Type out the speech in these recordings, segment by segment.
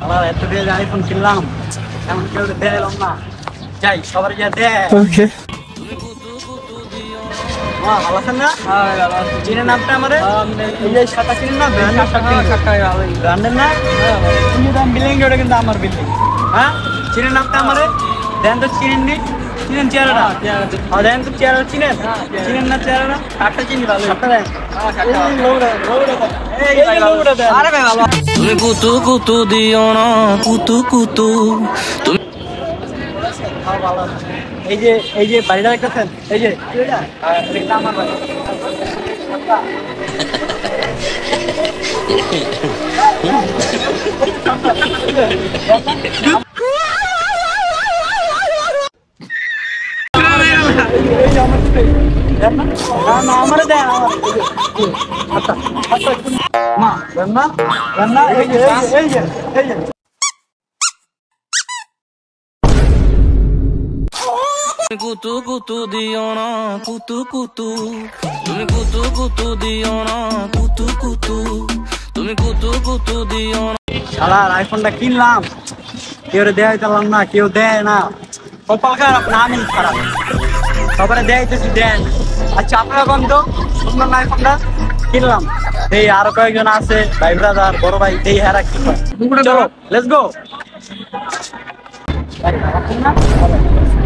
আবার এত দিয়ে আইফোন কিনলাম, এমন কেউ দেখালাম না। যাই সবার গিয়ে দে। ওকে ভালো আছেন না? চিনেন নামটা আমারে? এই যে শাটা চিনেন না? ব্র্যান্ডের না? কিন্তু দাম বিল্ডিং ওটা কিন্তু আমার বিল্ডিং। হ্যাঁ চিনেন নামটা আমারে? দেন তো চিনেন নি? চিনেন চেহারাটা? দেন তো চেহারা চিনেন? চিনেন না চেহারাটা? একটা চিনি ভালো। একটা দেন। আরে ভাই ভালো। তুমি কুতু কুতু দিও না কুতু কুতু তুমি এই যে বাড়িটা দেখতেছেন, এই যে এটা আমার বাড়ি। আমার দেন মা রান্না রান্না এই যে এই যে এই যে কুতু কুতু দিও না কুতু কুতু তুমি কুতু কুতু দিও না কুতু কুতু তুমি কুতু কুতু দিও না। শালার আইফোনটা কিনলাম, কেউ দেয় দিলাম না, কেউ দেয় না। কপাল খারাপ না, আমি খারাপ। সবারে দেয়তেছি দেন। আচ্ছা আপনারা কম তো সুন্দর না আইফোনটা কিনলাম। এই আরো কয়েকজন আছে ভাই ব্রাদার বড় ভাই, এই হারা কি চলো লেটস গো।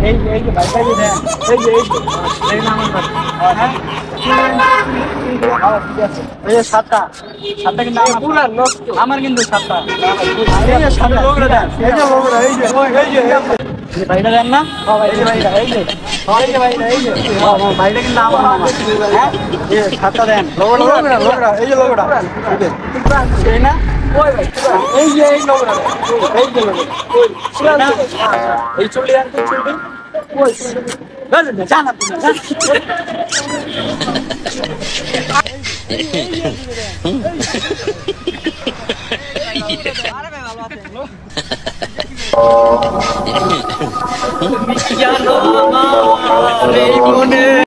এই যে এই যে ভাই ভাই দেন, এই যে এই যে আমার ভাই। হ্যাঁ এই যে সাতটা সাতটা কিন্তু আমার কিন্তু সাতটা। এই যে সাতটা লোকরা দেন, এই যে লোকরা এই যে ভাইটা দেন না? এই যে ভাইটা এই যে এই যে ভাইটা এই যে ভাইটা কিন্তু আমার মামা। হ্যাঁ এই যে সাতটা দেন লোকরা এই যে লোকরা এই না এই যে এই লোকরা এই যে লোকরা এই চলে আনতে চলবে ওই জানা তুমি জানো আমার এই মনে